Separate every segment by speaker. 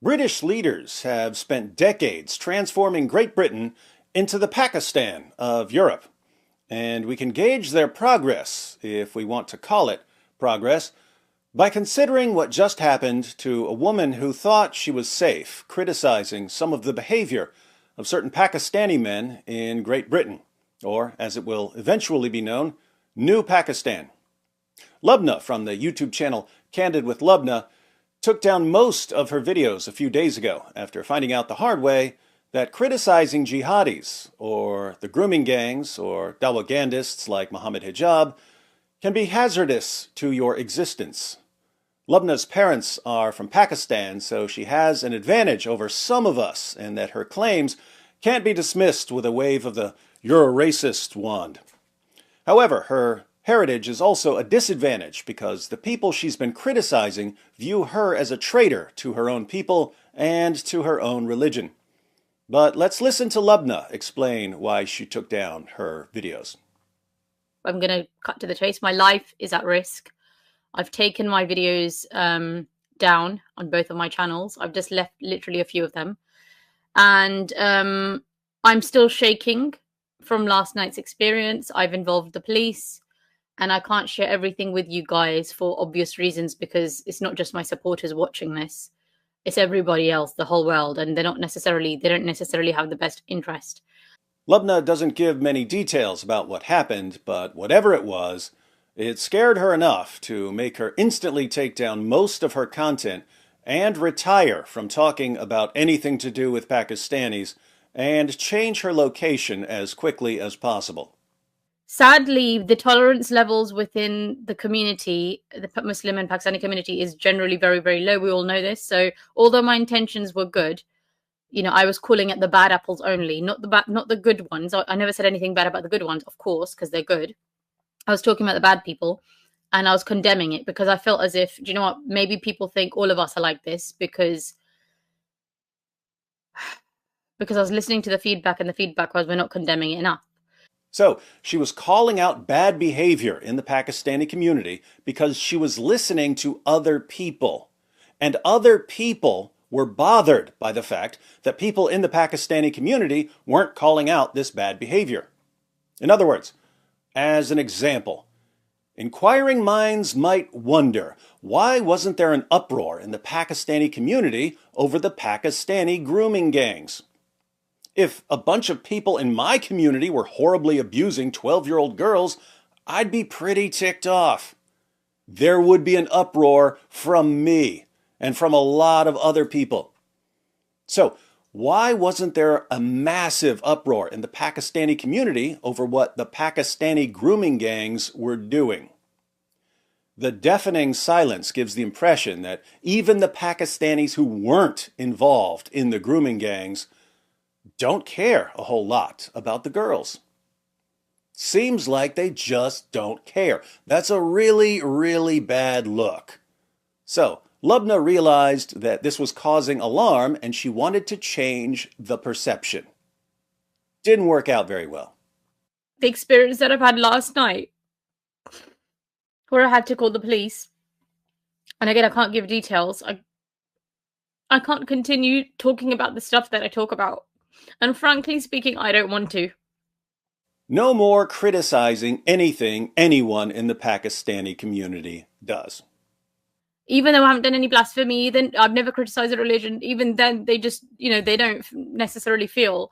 Speaker 1: British leaders have spent decades transforming Great Britain into the Pakistan of Europe, and we can gauge their progress, if we want to call it progress, by considering what just happened to a woman who thought she was safe, criticizing some of the behavior of certain Pakistani men in Great Britain, or, as it will eventually be known, New Pakistan. Lubna from the YouTube channel Candid with Lubna took down most of her videos a few days ago after finding out the hard way that criticizing jihadis, or the grooming gangs, or dawagandists like Muhammad Hijab, can be hazardous to your existence. Lubna's parents are from Pakistan, so she has an advantage over some of us in that her claims can't be dismissed with a wave of the "you're a racist" wand. However, her heritage is also a disadvantage because the people she's been criticizing view her as a traitor to her own people and to her own religion. But let's listen to Lubna explain why she took down her videos.
Speaker 2: I'm going to cut to the chase. My life is at risk. I've taken my videos down on both of my channels. I've just left literally a few of them. And I'm still shaking from last night's experience. I've involved the police. And I can't share everything with you guys for obvious reasons, because it's not just my supporters watching this. It's everybody else, the whole world. And they don't necessarily have the best interest.
Speaker 1: Lubna doesn't give many details about what happened, but whatever it was, it scared her enough to make her instantly take down most of her content and retire from talking about anything to do with Pakistanis and change her location as quickly as possible.
Speaker 2: Sadly, the tolerance levels within the community, the Muslim and Pakistani community, is generally very, very low. We all know this. So although my intentions were good, I was calling it the bad apples only, not the good ones. I never said anything bad about the good ones, of course, because they're good. I was talking about the bad people, and I was condemning it because I felt as if, do you know what? Maybe people think all of us are like this because I was listening to the feedback, and the feedback was we're not condemning it enough.
Speaker 1: So she was calling out bad behavior in the Pakistani community because she was listening to other people. And other people were bothered by the fact that people in the Pakistani community weren't calling out this bad behavior. In other words, as an example, inquiring minds might wonder, why wasn't there an uproar in the Pakistani community over the Pakistani grooming gangs? If a bunch of people in my community were horribly abusing 12-year-old girls, I'd be pretty ticked off. There would be an uproar from me and from a lot of other people. So, why wasn't there a massive uproar in the Pakistani community over what the Pakistani grooming gangs were doing? The deafening silence gives the impression that even the Pakistanis who weren't involved in the grooming gangs don't care a whole lot about the girls. Seems like they just don't care. That's a really, really bad look. So, Lubna realized that this was causing alarm and she wanted to change the perception. Didn't work out very well.
Speaker 2: The experience that I've had last night, where I had to call the police, and again, I can't give details. I can't continue talking about the stuff that I talk about. And frankly speaking, I don't want to.
Speaker 1: No more criticizing anything anyone in the Pakistani community does.
Speaker 2: Even though I haven't done any blasphemy, then I've never criticized a religion. Even then, they just, they don't necessarily feel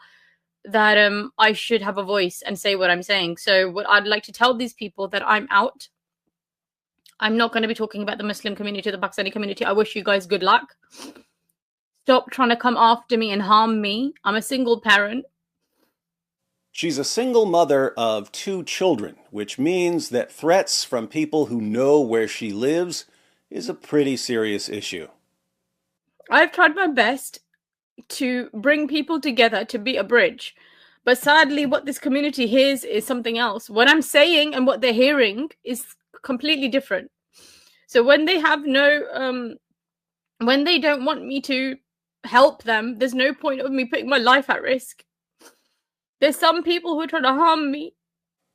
Speaker 2: that I should have a voice and say what I'm saying. So what I'd like to tell these people that I'm out. I'm not going to be talking about the Muslim community, the Pakistani community. I wish you guys good luck. Stop trying to come after me and harm me. I'm a single parent.
Speaker 1: She's a single mother of 2 children, which means that threats from people who know where she lives is a pretty serious issue.
Speaker 2: I've tried my best to bring people together to be a bridge. But sadly, what this community hears is something else. What I'm saying and what they're hearing is completely different. So when they have when they don't want me to help them, there's no point of me putting my life at risk. There's some people who are trying to harm me.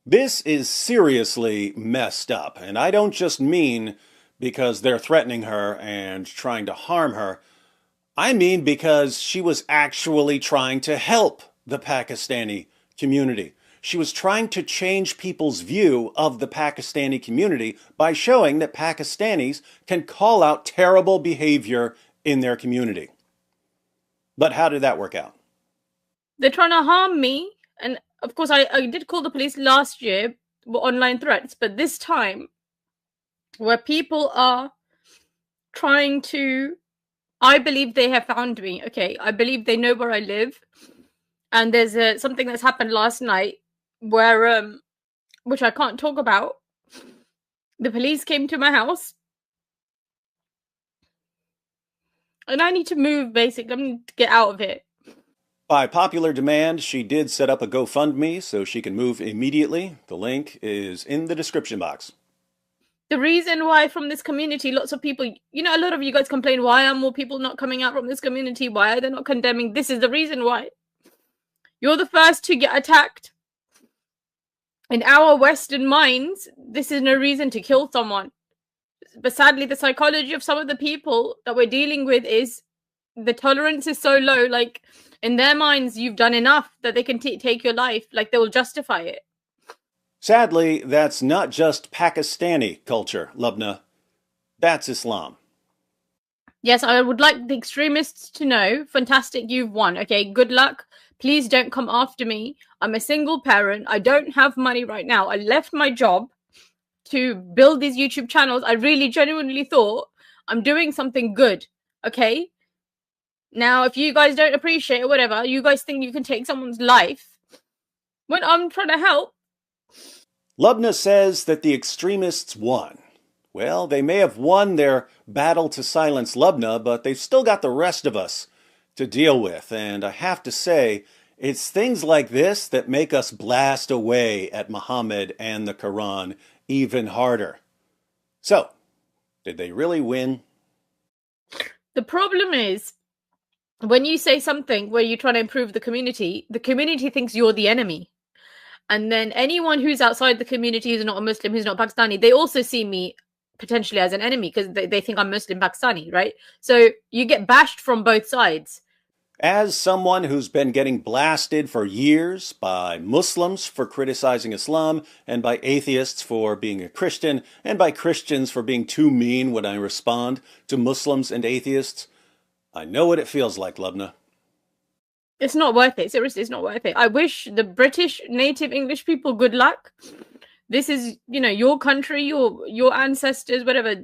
Speaker 1: This is seriously messed up, and I don't just mean because they're threatening her and trying to harm her. I mean because she was actually trying to help the Pakistani community. She was trying to change people's view of the Pakistani community by showing that Pakistanis can call out terrible behavior in their community. But how did that work out?
Speaker 2: They're trying to harm me. And of course, I did call the police last year with online threats, but this time, where people are trying to, I believe they have found me. Okay, I believe they know where I live. And there's something that's happened last night where, which I can't talk about. The police came to my house, and I need to move. Basically, I need to get out of here.
Speaker 1: By popular demand, she did set up a GoFundMe so she can move immediately. The link is in the description box.
Speaker 2: The reason why from this community, lots of people, a lot of you guys complain, why are more people not coming out from this community? Why are they not condemning? This is the reason why. You're the first to get attacked. In our Western minds, this is no reason to kill someone. But sadly, the psychology of some of the people that we're dealing with is the tolerance is so low. Like, in their minds, you've done enough that they can take your life. Like, they will justify it.
Speaker 1: Sadly, that's not just Pakistani culture, Lubna. That's Islam.
Speaker 2: Yes, I would like the extremists to know, fantastic, you've won. Okay, good luck. Please don't come after me. I'm a single parent. I don't have money right now. I left my job to build these YouTube channels. I really genuinely thought I'm doing something good. Okay? Now, if you guys don't appreciate it or whatever, you guys think you can take someone's life when I'm trying to help.
Speaker 1: Lubna says that the extremists won. Well, they may have won their battle to silence Lubna, but they've still got the rest of us to deal with. And I have to say, it's things like this that make us blast away at Muhammad and the Quran even harder. So, did they really win?
Speaker 2: The problem is, when you say something where you're trying to improve the community thinks you're the enemy. And then anyone who's outside the community who's not a Muslim, who's not Pakistani, they also see me potentially as an enemy because they think I'm Muslim Pakistani, right? So you get bashed from both sides.
Speaker 1: As someone who's been getting blasted for years by Muslims for criticizing Islam, and by atheists for being a Christian, and by Christians for being too mean when I respond to Muslims and atheists, I know what it feels like, Lubna.
Speaker 2: It's not worth it. Seriously, it's not worth it. I wish the British native English people good luck. This is, your country, your ancestors, whatever,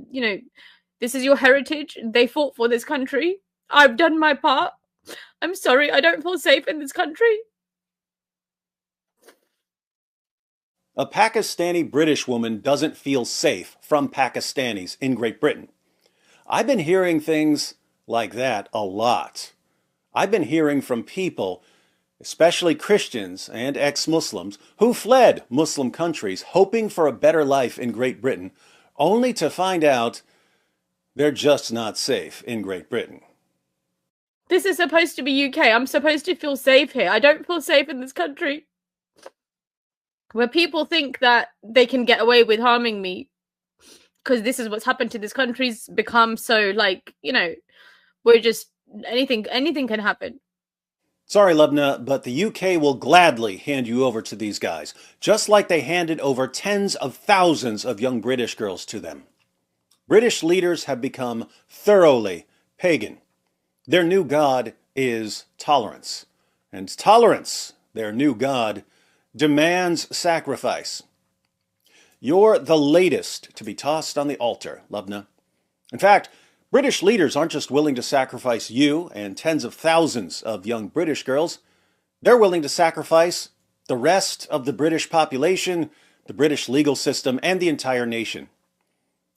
Speaker 2: this is your heritage. They fought for this country. I've done my part. I'm sorry, I don't feel safe in this country.
Speaker 1: A Pakistani British woman doesn't feel safe from Pakistanis in Great Britain. I've been hearing things like that a lot. I've been hearing from people, especially Christians and ex-Muslims, who fled Muslim countries hoping for a better life in Great Britain, only to find out they're just not safe in Great Britain.
Speaker 2: This is supposed to be UK. I'm supposed to feel safe here. I don't feel safe in this country. Where people think that they can get away with harming me because this is what's happened to this country's become so we're just anything can happen.
Speaker 1: Sorry, Lubna, but the UK will gladly hand you over to these guys, just like they handed over tens of thousands of young British girls to them. British leaders have become thoroughly pagan. Their new god is tolerance. And tolerance, their new god, demands sacrifice. You're the latest to be tossed on the altar, Lubna. In fact, British leaders aren't just willing to sacrifice you and tens of thousands of young British girls. They're willing to sacrifice the rest of the British population, the British legal system, and the entire nation.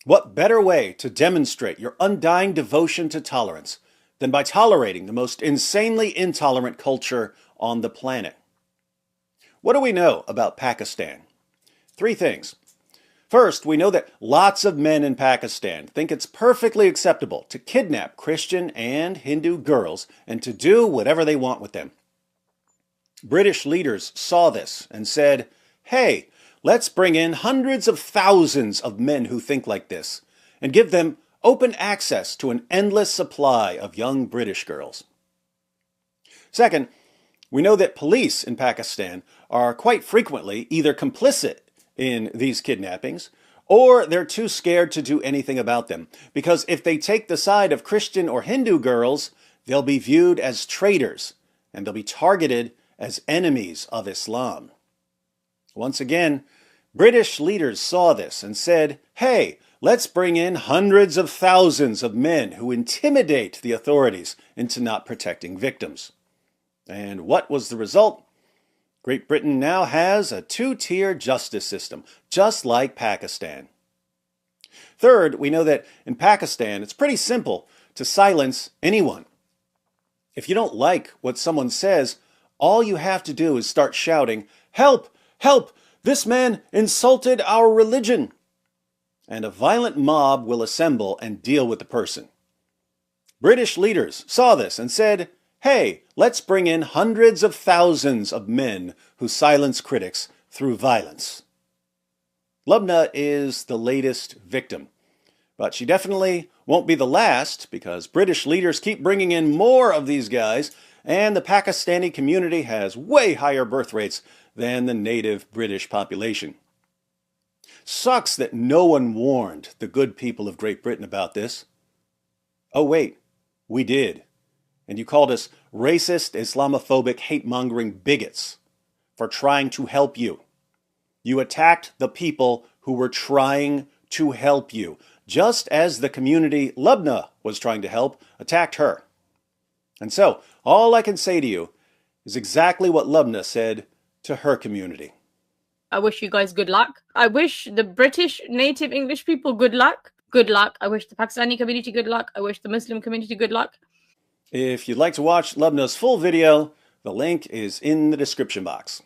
Speaker 1: What better way to demonstrate your undying devotion to tolerance than by tolerating the most insanely intolerant culture on the planet? What do we know about Pakistan? 3 things. First, we know that lots of men in Pakistan think it's perfectly acceptable to kidnap Christian and Hindu girls and to do whatever they want with them. British leaders saw this and said, hey, let's bring in hundreds of thousands of men who think like this and give them open access to an endless supply of young British girls. Second, we know that police in Pakistan are quite frequently either complicit in these kidnappings or they're too scared to do anything about them, because if they take the side of Christian or Hindu girls, they'll be viewed as traitors and they'll be targeted as enemies of Islam. Once again, British leaders saw this and said, hey, let's bring in hundreds of thousands of men who intimidate the authorities into not protecting victims. And what was the result? Great Britain now has a two-tier justice system, just like Pakistan. Third, we know that in Pakistan, it's pretty simple to silence anyone. If you don't like what someone says, all you have to do is start shouting, "Help! Help! This man insulted our religion!" And a violent mob will assemble and deal with the person. British leaders saw this and said, hey, let's bring in hundreds of thousands of men who silence critics through violence. Lubna is the latest victim, but she definitely won't be the last, because British leaders keep bringing in more of these guys, and the Pakistani community has way higher birth rates than the native British population. Sucks that no one warned the good people of Great Britain about this. Oh wait, we did. And you called us racist, Islamophobic, hate-mongering bigots for trying to help you. You attacked the people who were trying to help you, just as the community Lubna was trying to help attacked her. And so, all I can say to you is exactly what Lubna said to her community.
Speaker 2: I wish you guys good luck. I wish the British native English people good luck. Good luck. I wish the Pakistani community good luck. I wish the Muslim community good luck.
Speaker 1: If you'd like to watch Lubna's full video, the link is in the description box.